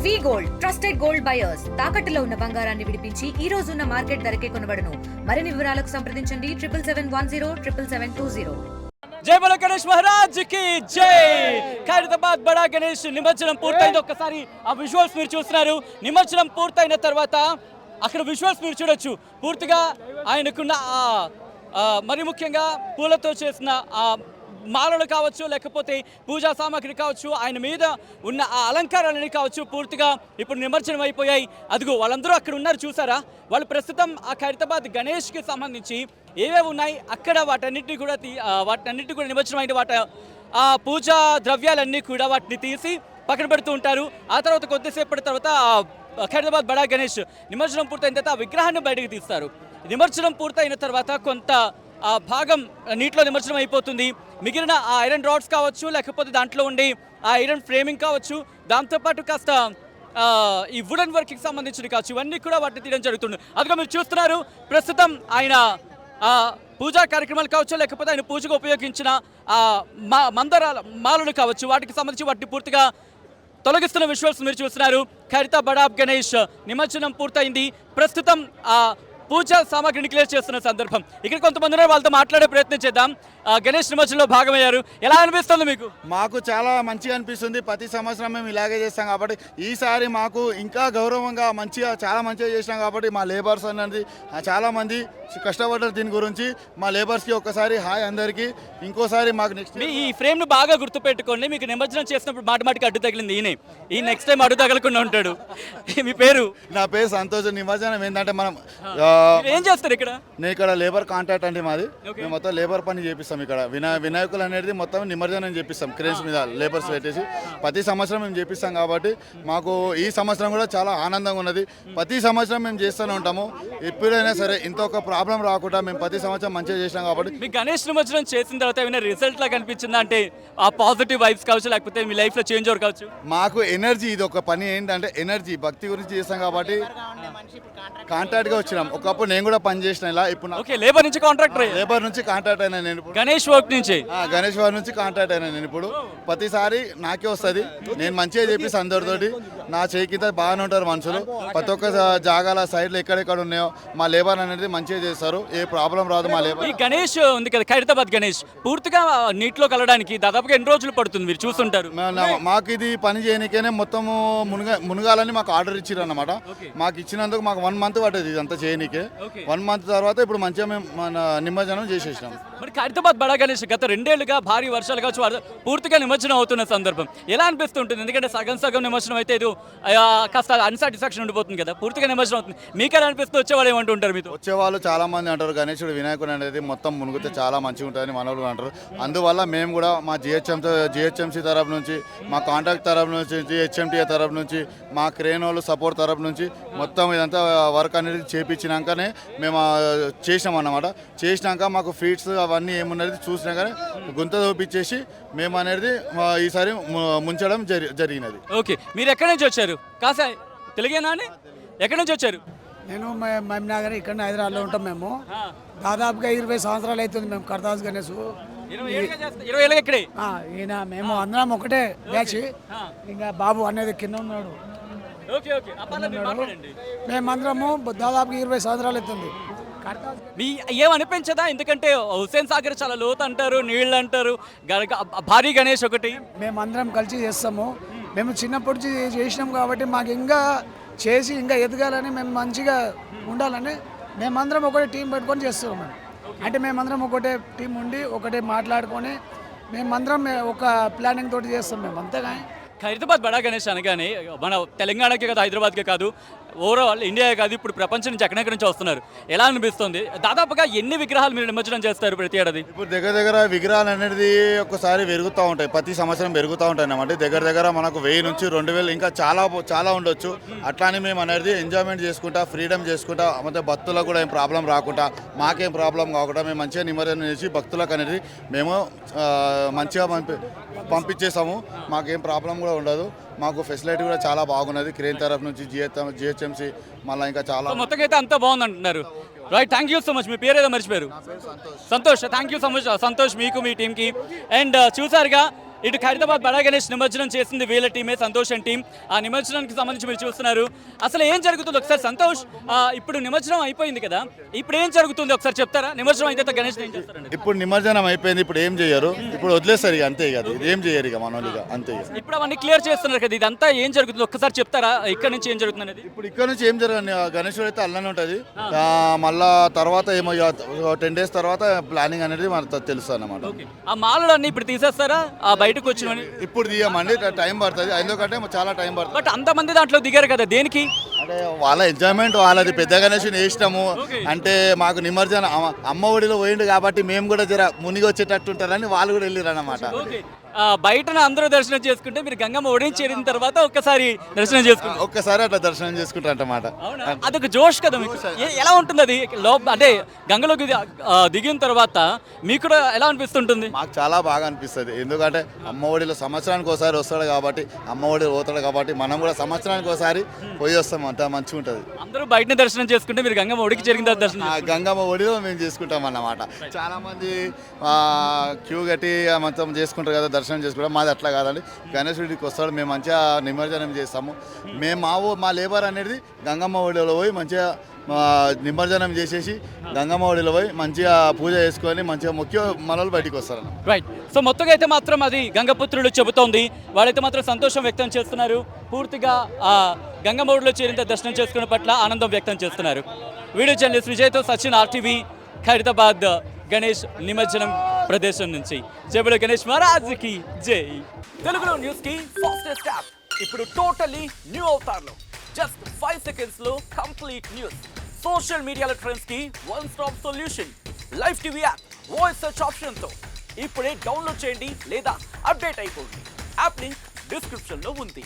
వి gold trusted gold buyers తాకట్టులో ఉన్న బంగారాన్ని విడిపించి ఈ రోజు ఉన్న మార్కెట్ ధరకే కొనబడును. మరిన్ని వివరాలకు సంప్రదించండి 7710777720. జై బోలో గణేష్ మహారాజ్ కి జై. ఖైరతాబాద్ బడా గణేష్ నిమజ్జనం పూర్తయింది. ఒక్కసారి ఆ విజువల్స్ మీరు చూస్తున్నారు. నిమజ్జనం పూర్తయిన తర్వాత అక్కడ విజువల్స్ మీరు చూడొచ్చు. పూర్తిగా ఆయనకున్న మరి ముఖ్యంగా పూలతో చేసిన మాలలు కావచ్చు, లేకపోతే పూజా సామాగ్రి కావచ్చు, ఆయన మీద ఉన్న ఆ అలంకారాలని కావచ్చు, పూర్తిగా ఇప్పుడు నిమజ్జనం అయిపోయాయి. అదిగో వాళ్ళందరూ అక్కడ ఉన్నారు, చూసారా? వాళ్ళు ప్రస్తుతం ఆ ఖైరతాబాద్ గణేష్కి సంబంధించి ఏవేవి ఉన్నాయి అక్కడ వాటన్నిటిని కూడా నిమజ్జనం అయిన ఆ పూజా ద్రవ్యాలన్నీ కూడా వాటిని తీసి పక్కన పెడుతూ ఉంటారు. ఆ తర్వాత కొద్దిసేపటి తర్వాత ఖైరతాబాద్ బడా గణేష్ నిమజ్జనం పూర్తయిన తర్వాత ఆ విగ్రహాన్ని బయటకు తీస్తారు. నిమజ్జనం పూర్తయిన తర్వాత కొంత ఆ భాగం నీటిలో నిమజ్జనం అయిపోతుంది. మిగిలిన ఆ ఐరన్ రాడ్స్ కావచ్చు, లేకపోతే దాంట్లో ఉండి ఆ ఐరన్ ఫ్రేమింగ్ కావచ్చు, దాంతోపాటు కాస్త ఈ వుడెన్ వర్క్కి సంబంధించినవి కావచ్చు, ఇవన్నీ కూడా వాటిని తీయడం జరుగుతుంది. అదిగా మీరు చూస్తున్నారు. ప్రస్తుతం ఆయన పూజా కార్యక్రమాలు కావచ్చు, లేకపోతే ఆయన పూజకు ఉపయోగించిన మాలలు కావచ్చు, వాటికి సంబంధించి వాటిని పూర్తిగా తొలగిస్తున్న విజువల్స్ మీరు చూస్తున్నారు. ఖైరతాబాద్ బడా గణేష్ నిమజ్జనం పూర్తయింది. ప్రస్తుతం పూజా సామాగ్రిని క్లియర్ చేస్తున్న సందర్భం. ఇక్కడ కొంతమంది వాళ్ళతో మాట్లాడే ప్రయత్నం చేద్దాం. గణేష్ నిమజ్జనంలో భాగమయ్యారు. ఎలా అనిపిస్తుంది మీకు? మాకు చాలా మంచిగా అనిపిస్తుంది. ప్రతి సంవత్సరం మేము ఇలాగే చేస్తాం కాబట్టి ఈసారి మాకు ఇంకా గౌరవంగా చాలా మంచిగా చేసినాం కాబట్టి మా లేబర్స్ అనేది చాలామంది కష్టపడ్డారు. దీని గురించి మా లేబర్స్కి ఒక్కసారి హాయ్ అందరికీ. ఇంకోసారి మాకు నెక్స్ట్ ఈ ఫ్రేమ్ను బాగా గుర్తుపెట్టుకోండి. మీకు నిమజ్జనం చేసినప్పుడు మాటికి అడ్డు తగిలింది ఈ నెక్స్ట్ టైం అడ్డు తగలకుండా ఉంటాడు. మీ పేరు? నా పేరు సంతోష్. నిమజ్జనం ఏంటంటే మనం ఏం చేస్తారు ఇక్కడ? నేను ఇక్కడ లేబర్ కాంట్రాక్ట్ అండి మాది. మేము మొత్తం లేబర్ పని చేపిస్తాం. ఇక్కడ వినాయకులు అనేది మొత్తం నిమజ్జనం చేపిస్తాం. క్రేన్స్ మీద లేబర్స్ పెట్టేసి ప్రతి సంవత్సరం మేము చేపిస్తాం కాబట్టి మాకు ఈ సంవత్సరం కూడా చాలా ఆనందంగా ఉన్నది. ప్రతి సంవత్సరం మేము చేస్తూనే ఉంటాము. ఎప్పుడైనా సరే ఇంత ఒక ప్రాబ్లం రాకుండా మేము ప్రతి సంవత్సరం మంచిగా చేసినాం కాబట్టి. మీ గణేష్ నిమజ్జనం చేసిన తర్వాత ఏమైనా రిజల్ట్ లాగా కనిపించిందా? అంటే ఆ పాజిటివ్ వైబ్స్ కావచ్చు, లేకపోతే మీ లైఫ్లో చేంజ్ ఓవర్ కావచ్చు. మాకు ఎనర్జీ, ఇది ఒక పని ఏంటంటే ఎనర్జీ, భక్తి గురించి చేస్తాం కాబట్టి కాంట్రాక్ట్గా వచ్చినాం. ఒకప్పుడు నేను కూడా పని చేసిన ఇలా. ఇప్పుడు లేబర్ నుంచి కాంట్రాక్టర్, లేబర్ నుంచి కాంట్రాక్ట్ అయినా నేను. గణేష్ వర్క్ నుంచి, గణేష్ వారి నుంచి కాంట్రాక్ట్ అయినా నేను. ఇప్పుడు ప్రతిసారి నాకే వస్తుంది. నేను మంచిగా చెప్పేసి అందరితోటి నా చేయి కింద బాగానే ఉంటారు మనుషులు. ప్రతి ఒక్క జాగాల సైడ్లో ఎక్కడెక్కడ ఉన్నాయో మా లేబర్ అనేది మంచిగా చేస్తారు. ఏ ప్రాబ్లం రాదు మా లేబర్. ఈ గణేష్ ఉంది కదా, ఖైరతాబాద్ గణేష్ పూర్తిగా నీటిలో కలవడానికి దాదాపుగా ఎన్ని రోజులు పడుతుంది మీరు చూస్తుంటారు? మాకు ఇది పని చేయడానికేనే మొత్తము మునగాలని మాకు ఆర్డర్ ఇచ్చారు అన్నమాట. మాకు ఇచ్చినందుకు మాకు 1 month పట్టేది ఇదంతా చేయనీకే. 1 month తర్వాత ఇప్పుడు మంచిగా మేము మన నిమజ్జనం చేసేసినాం. మరి ఖైరతాబాద్ బడా గణేష్ గత 2 ఏళ్లుగా భారీ వర్షాలు కావచ్చు పూర్తిగా నిమజ్జనం అవుతున్న సందర్భం ఎలా అనిపిస్తుంటుంది? ఎందుకంటే సగం నిమజ్జనం అయితే ఇది కాస్త అన్సాటిస్ఫాక్షన్ ఉండిపోతుంది కదా, పూర్తిగా నిమజ్జనం అవుతుంది. మీకు ఎలా అనిపిస్తూ వచ్చేవాళ్ళు ఏమంటుంటారు? మీతో వచ్చేవాళ్ళు చాలా మంది అంటారు గణేశుడు వినాయకుడు అనేది మొత్తం మునుగుతే చాలా మంచిగా ఉంటుందని మనోళ్ళు అంటారు. అందువల్ల మేము కూడా మా జిహెచ్ఎంసీ తరఫు నుంచి, మా కాంట్రాక్ట్ తరఫు నుంచి, జిహెచ్ఎంటీఏ తరఫు నుంచి, మా క్రేన్ వాళ్ళు సపోర్ట్ తరఫు నుంచి మొత్తం ఇదంతా వర్క్ అనేది చేపించినాకనే మేము చేసినాం అన్నమాట. చేసినాక మాకు ఫీట్స్ అవన్నీ ఏమున్నది చూసినాకనే గుంత చూపించేసి మేము అనేది ఈసారి ముంచడం జరిగినది. ఓకే, మీరు ఎక్కడి నుంచి వచ్చారు? కాసా తెలుగేనా అని? ఎక్కడి నుంచి వచ్చారు? నేను మహబూబ్నగర్, ఇక్కడ హైదరాబాద్లో ఉంటాం. మేము దాదాపుగా 20 సంవత్సరాలు అవుతుంది మేము ఖైరతాబాద్ గణేష్. 20 ఏళ్ళకి ఇక్కడే ఈయన మేము అందరం ఒకటే బ్యాచ్. ఇంకా బాబు అనేది కింద ఉన్నాడు. మేమందరము దాదాపుగా 20 సంవత్సరాలు అవుతుంది. ఏమనిపించదా? ఎందుకంటే హుస్సేన్ సాగర్ చాలా లోతు అంటారు, నీళ్ళు అంటారు, భారీ గణేష్ ఒకటి. మేమందరం కలిసి చేస్తాము. మేము చిన్నప్పటి నుంచి చేసినాం కాబట్టి మాకు ఇంకా చేసి ఇంకా ఎదగాలని, మేము మంచిగా ఉండాలని మేమందరం ఒకటే టీం పెట్టుకొని చేస్తున్నాం. మేము అంటే మేమందరం ఒకటే టీం ఉండి ఒకటే మాట్లాడుకొని మేమందరం ఒక ప్లానింగ్ తోటి చేస్తాం మేము, అంతేగాని. ఖైరతాబాద్ బడా గణేష్ అనగానే మన తెలంగాణకే కాదు, హైదరాబాద్కే కాదు, ఓవరాల్ ఇండియా కాదు, ఇప్పుడు ప్రపంచం నుంచి ఎక్కడెక్కడి నుంచి వస్తున్నారు. ఎలా అనిపిస్తుంది? దాదాపుగా ఎన్ని విగ్రహాలు మీరు నిమజ్జనం చేస్తారు ప్రతి ఏడాది? ఇప్పుడు దగ్గర విగ్రహాలు అనేది ఒకసారి పెరుగుతూ ఉంటాయి, ప్రతి సంవత్సరం పెరుగుతూ ఉంటాయి అన్నమాట. దగ్గర మనకు 1000 నుంచి 2000 ఇంకా చాలా ఉండొచ్చు. అట్లానే మేము అనేది ఎంజాయ్మెంట్ చేసుకుంటా, ఫ్రీడమ్ చేసుకుంటా, ಮತ್ತೆ భక్తులకు కూడా ఏం ప్రాబ్లం రాకుండా, మాకేం ప్రాబ్లం కాకుండా మేము మంచిగా నిమజ్జనం చేసి భక్తులకు అనేది మేము మంచిగా పంపించేసాము. మాకేం ప్రాబ్లం కూడా ఉండదు. మాకు ఫెసిలిటీ కూడా చాలా బాగున్నది క్రేన్ తరఫు నుంచి, జిహెచ్ఎంసీ మళ్ళీ ఇంకా చాలా. మొత్తం అయితే అంతా బాగుంది అంటున్నారు. Right, thank you so much. మీ పేరు ఏదో మర్చిపోయారు? Santosh. Thank you so much Santosh, మీకు మీ టీంకి. అండ్ చూసారుగా ఇటు ఖైరతాబాద్ బడా గణేష్ నిమజ్జనం చేసింది వీళ్ళ టీమే, సంతోష్ అండ్ టీం. ఆ నిమజ్జనానికి సంబంధించి మీరు చూస్తున్నారు. అసలు ఏం జరుగుతుంది ఒకసారి సంతోష్, ఇప్పుడు నిమజ్జనం అయిపోయింది కదా, ఇప్పుడు ఏం జరుగుతుంది ఒకసారి చెప్తారా? నిమజ్జనం అయితే గణేష్ ఏం చేస్తారండి? ఇప్పుడు నిమజ్జనం అయిపోయింది, ఇప్పుడు ఏం చేయరు, ఇప్పుడు వదిలేస్తారు ఇక, అంతే కదా, ఏం చేయరు ఇక మన ఇక, అంతే ఇక. ఇప్పుడు అవన్నీ క్లియర్ చేస్తున్నారు కదా, ఇదంతా ఏం జరుగుతుంది ఒక్కసారి చెప్తారా? ఇక్కడ నుంచి ఏం జరుగుతుంది అనేది? ఇప్పుడు ఇక్కడ నుంచి ఏం జరగండి, గణేశుడు అయితే అల్లనే ఉంటుంది, మళ్ళా తర్వాత ఏమో 10 days తర్వాత ప్లానింగ్ అనేది మనకు తెలుస్తుంది అన్నమాట. ఆ మాలలు అన్ని ఇప్పుడు తీసేస్తారా? ఆ బయటకు వచ్చినవని ఇప్పుడు తీయమండి, టైం పడుతుంది, ఎందుకంటే చాలా టైం పడుతుంది. బట్ అంతమంది దాంట్లో దిగారు కదా, దేనికి? అంటే వాళ్ళ ఎంజాయ్మెంట్ వాళ్ళది, పెద్ద గణేషుని వేసినాము అంటే మాకు నిమజ్జనం అమ్మ ఒడిలో పోయిండు కాబట్టి మేము కూడా జర మునిగి వచ్చేటట్టు ఉంటారని వాళ్ళు కూడా వెళ్ళారు అన్నమాట. బయటన అందరూ దర్శనం చేసుకుంటే మీరు గంగమ్మ ఒడిని చేరిన తర్వాత ఒక్కసారి దర్శనం చేసుకుంటారు. ఒక్కసారి అట్లా దర్శనం చేసుకుంటారు అన్నమాట. అదొక జోష్ కదా మీకు. ఎలా ఉంటుంది అది అంటే గంగలోకి దిగిన తర్వాత మీకు కూడా ఎలా అనిపిస్తుంటుంది? మాకు చాలా బాగా అనిపిస్తుంది, ఎందుకంటే అమ్మ ఒడిలో సంవత్సరానికి ఒకసారి వస్తాడు కాబట్టి, అమ్మ ఒడిలో పోతాడు కాబట్టి మనం కూడా సంవత్సరానికి ఒకసారి పోయి వస్తాం, అంత మంచిగా ఉంటుంది. అందరూ బయటనే దర్శనం చేసుకుంటే మీరు గంగమ్మ ఒడికి చేరిన తర్వాత దర్శనం గంగమ్మ ఒడిలో మేము చేసుకుంటాం అన్నమాట. చాలా మంది క్యూ కట్టి మొత్తం చేసుకుంటారు కదా, దర్శనం చేసుకుంటాం. మాది అట్లా కాదండి, గణేశుడికి వస్తాడు, మేము మంచిగా నిమజ్జనం చేస్తాము. మేము మా లేబర్ అనేది గంగమ్మ ఒడిలో పోయి మంచిగా నిమజ్జనం చేసేసి గంగమ్మ ఒడిలో పోయి మంచిగా పూజ చేసుకొని మంచిగా ముఖ్య మనలు బయటికి వస్తారు. రైట్. సో మొత్తంగా అయితే మాత్రం అది గంగపుత్రుడు చెబుతోంది. వాళ్ళైతే మాత్రం సంతోషం వ్యక్తం చేస్తున్నారు, పూర్తిగా గంగమ్మ ఒడిలో చేరిన దర్శనం చేసుకునే పట్ల ఆనందం వ్యక్తం చేస్తున్నారు. వీడియో జర్నలిస్ట్ విజయ్తో సచిన్, RTV, ఖైరతాబాద్ గణేష్ నిమజ్జనం ప్రదేశం నుంచి. జై గణేష్ మహారాజ్కి జై. తెలుగులో న్యూస్ కి ఫాస్టెస్ట్ యాప్ ఇప్పుడు టోటలీ న్యూ అవతార్లో జస్ట్ 5 seconds లో కంప్లీట్ న్యూస్, సోషల్ మీడియాలో ట్రెండ్స్ కి one stop solution, live TV app, voice search option తో ఇప్పుడే డౌన్లోడ్ చేయండి లేదా అప్డేట్ అయిపోండి. యాప్ లింక్ డిస్క్రిప్షన్ లో ఉంది.